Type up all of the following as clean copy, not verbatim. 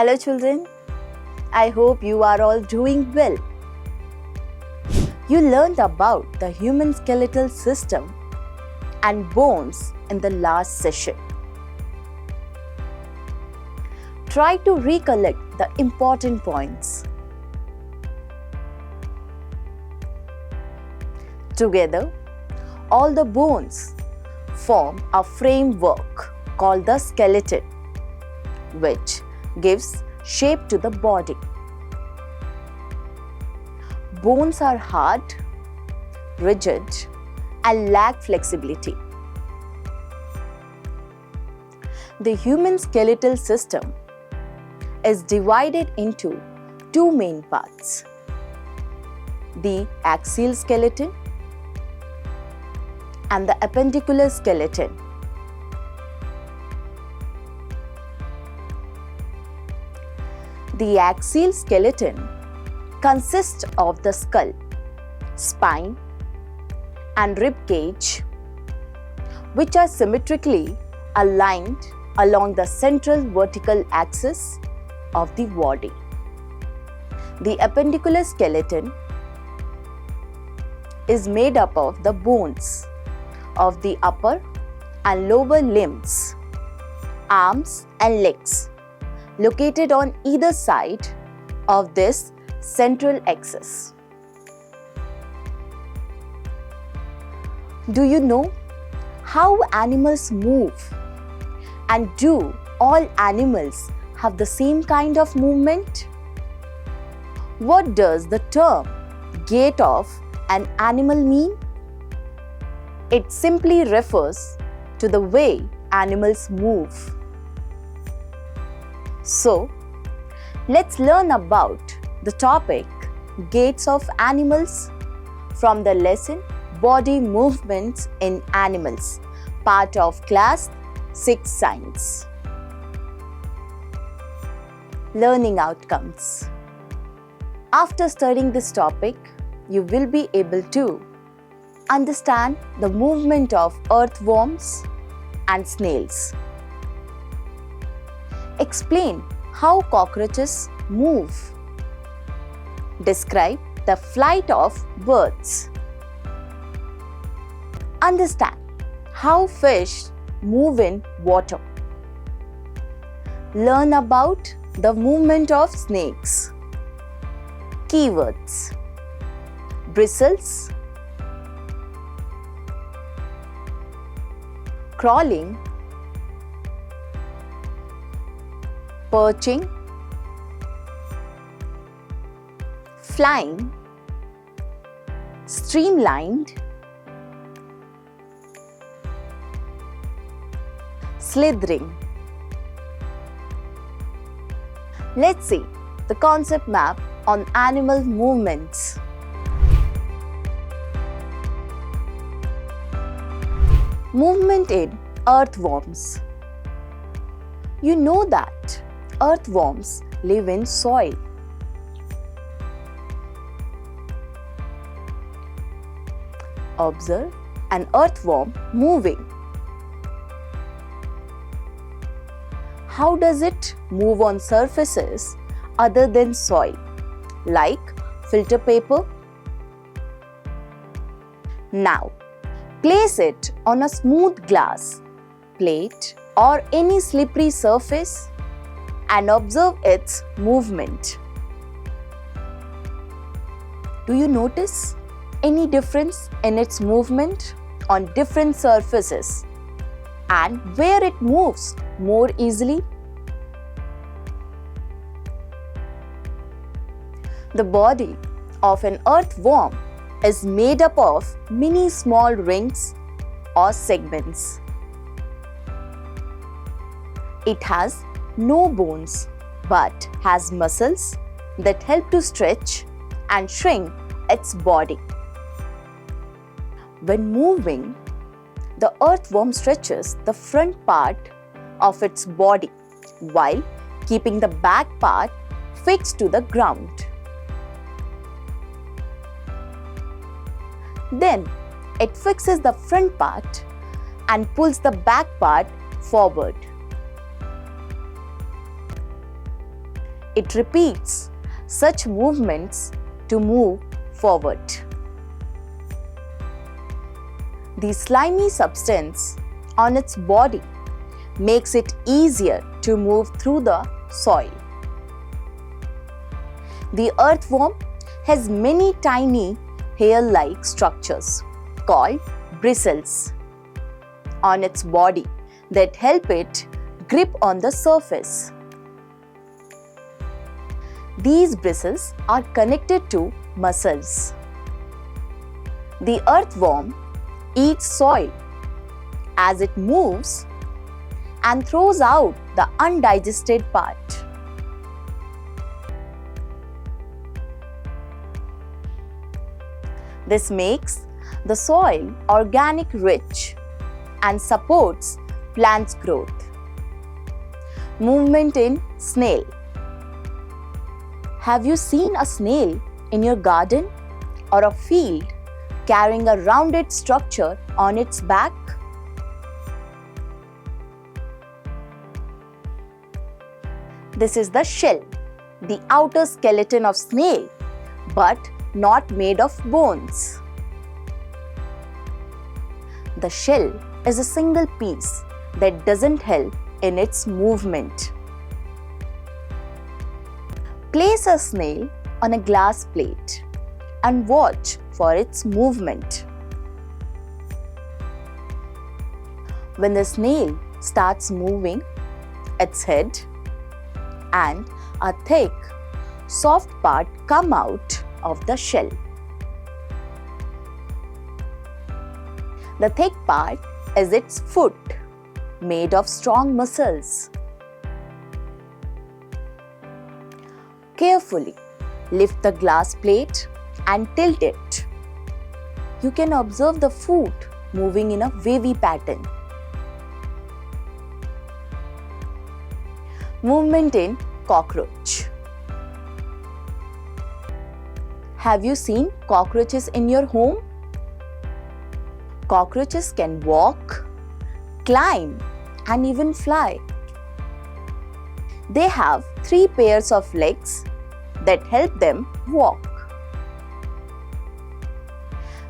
Hello children, I hope you are all doing well. You learned about the human skeletal system and bones in the last session. Try to recollect the important points. Together, all the bones form a framework called the skeleton, which gives shape to the body. Bones are hard, rigid, and lack flexibility. The human skeletal system is divided into two main parts: the axial skeleton and the appendicular skeleton. The axial skeleton consists of the skull, spine, and rib cage, which are symmetrically aligned along the central vertical axis of the body. The appendicular skeleton is made up of the bones of the upper and lower limbs, arms and legs, located on either side of this central axis. Do you know how animals move? And do all animals have the same kind of movement? What does the term gait of an animal mean? It simply refers to the way animals move. So, let's learn about the topic gaits of animals from the lesson Body Movements in Animals, part of class 6 Science. Learning outcomes. After studying this topic, you will be able to understand the movement of earthworms and snails. Explain how cockroaches move. Describe the flight of birds. Understand how fish move in water. Learn about the movement of snakes. Keywords: bristles, crawling, perching, flying, streamlined, slithering. Let's see the concept map on animal movements. Movement in earthworms. You know that earthworms live in soil. Observe an earthworm moving. How does it move on surfaces other than soil, like filter paper? Now, place it on a smooth glass, plate, or any slippery surface and observe its movement. Do you notice any difference in its movement on different surfaces and where it moves more easily? The body of an earthworm is made up of many small rings or segments. It has no bones but has muscles that help to stretch and shrink its body. When moving, the earthworm stretches the front part of its body while keeping the back part fixed to the ground. Then it fixes the front part and pulls the back part forward. it repeats such movements to move forward. The slimy substance on its body makes it easier to move through the soil. The earthworm has many tiny hair-like structures called bristles on its body that help it grip on the surface. These bristles are connected to muscles. The earthworm eats soil as it moves and throws out the undigested part. This makes the soil organic rich and supports plants' growth. Movement in snail. Have you seen a snail in your garden or a field carrying a rounded structure on its back? This is the shell, the outer skeleton of snail, but not made of bones. The shell is a single piece that doesn't help in its movement. Place a snail on a glass plate and watch for its movement. When the snail starts moving, its head and a thick, soft part come out of the shell. The thick part is its foot, made of strong muscles. Carefully lift the glass plate and tilt it. You can observe the foot moving in a wavy pattern. Movement in cockroach. Have you seen cockroaches in your home? Cockroaches can walk, climb, and even fly. They have 3 pairs of legs that help them walk.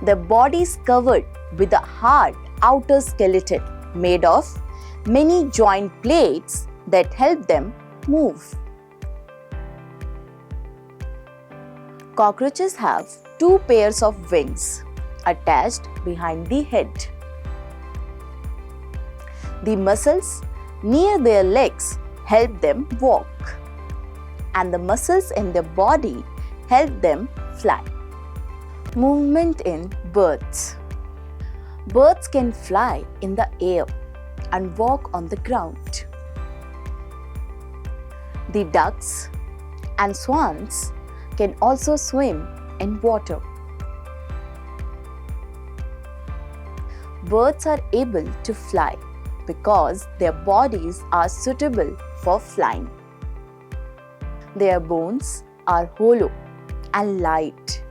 Their body is covered with a hard outer skeleton made of many joint plates that help them move. Cockroaches have 2 pairs of wings attached behind the head. The muscles near their legs help them walk, and the muscles in their body help them fly. Movement in birds. Birds can fly in the air and walk on the ground. The ducks and swans can also swim in water. Birds are able to fly because their bodies are suitable for flying. Their bones are hollow and light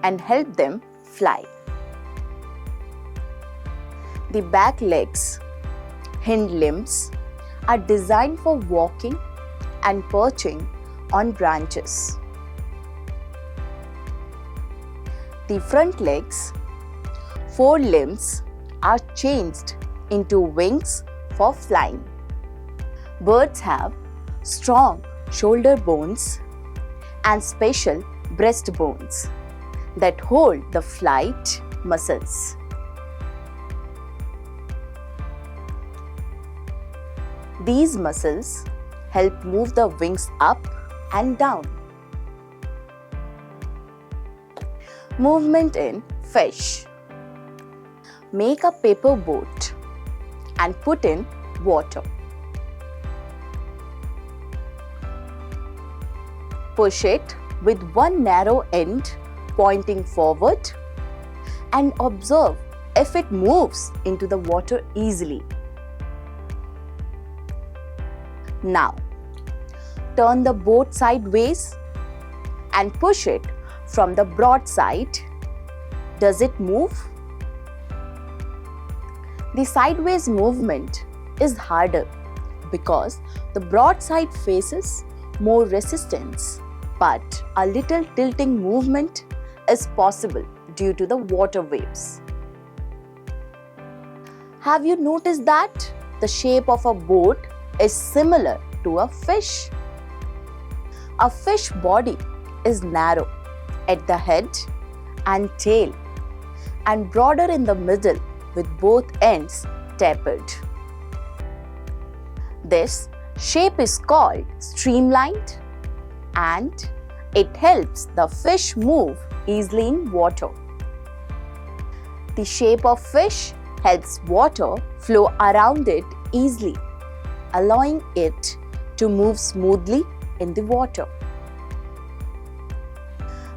and help them fly. The back legs, hind limbs, are designed for walking and perching on branches. The front legs, 4 limbs, are changed into wings for flying. Birds have strong shoulder bones and special breast bones that hold the flight muscles. These muscles help move the wings up and down. Movement in fish. Make a paper boat and put in water. Push it with one narrow end pointing forward and observe if it moves into the water easily. Now, turn the boat sideways and push it from the broad side. Does it move? The sideways movement is harder because the broad side faces more resistance, but a little tilting movement is possible due to the water waves. Have you noticed that the shape of a boat is similar to a fish? A fish body is narrow at the head and tail and broader in the middle with both ends tapered. This shape is called streamlined and it helps the fish move easily in water. The shape of fish helps water flow around it easily, allowing it to move smoothly in the water.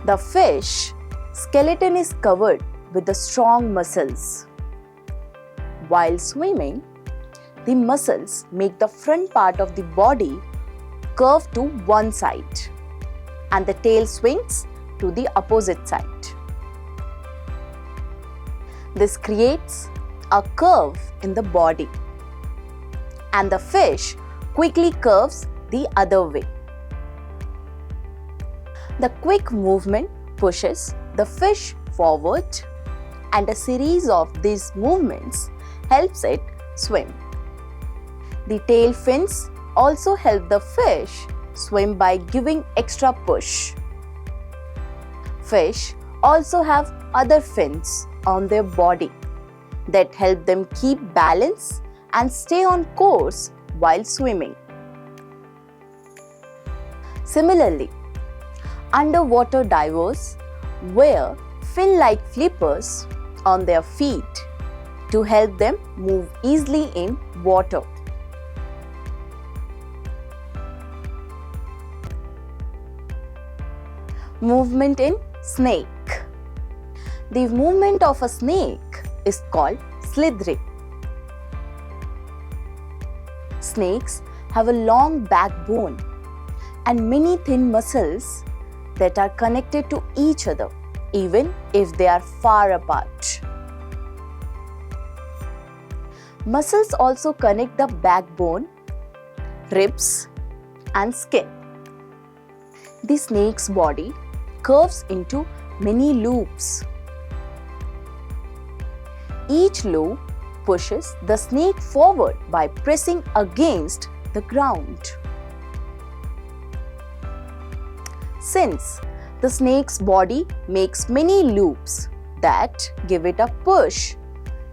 The fish skeleton is covered with the strong muscles. While swimming, the muscles make the front part of the body curve to one side and the tail swings to the opposite side. This creates a curve in the body and the fish quickly curves the other way. The quick movement pushes the fish forward and a series of these movements helps it swim. The tail fins also help the fish swim by giving extra push. Fish also have other fins on their body that help them keep balance and stay on course while swimming. Similarly, underwater divers wear fin-like flippers on their feet to help them move easily in water. Movement in snake. The movement of a snake is called slithering. Snakes have a long backbone and many thin muscles that are connected to each other even if they are far apart. Muscles also connect the backbone, ribs, and skin. The snake's body curves into many loops. Each loop pushes the snake forward by pressing against the ground. Since the snake's body makes many loops that give it a push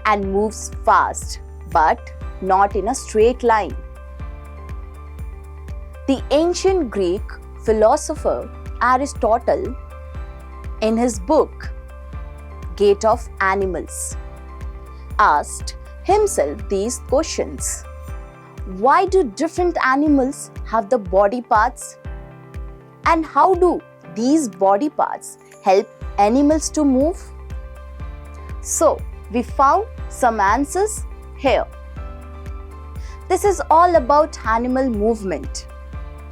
and moves fast, but not in a straight line. The ancient Greek philosopher Aristotle, in his book Gait of Animals, asked himself these questions. Why do different animals have the body parts? And how do these body parts help animals to move? So, we found some answers here. This is all about animal movement,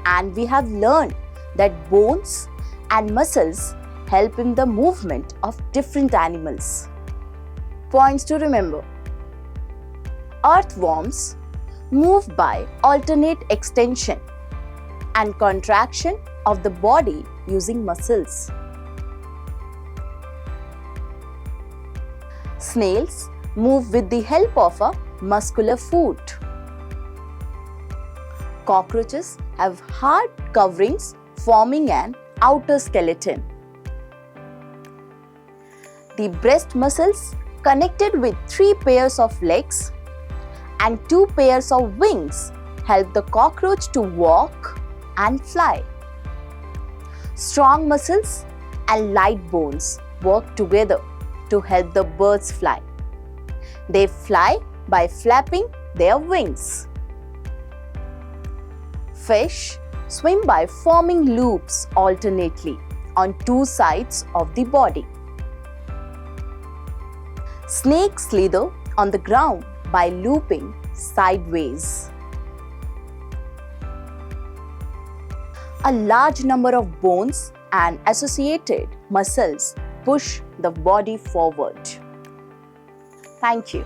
and we have learned that bones and muscles help in the movement of different animals. Points to remember. Earthworms move by alternate extension and contraction of the body using muscles. Snails move with the help of a muscular foot. Cockroaches have hard coverings forming an outer skeleton. The breast muscles connected with 3 pairs of legs and 2 pairs of wings help the cockroach to walk and fly. Strong muscles and light bones work together to help the birds fly. They fly by flapping their wings. Fish swim by forming loops alternately on 2 sides of the body. Snakes slither on the ground by looping sideways. A large number of bones and associated muscles push the body forward. Thank you.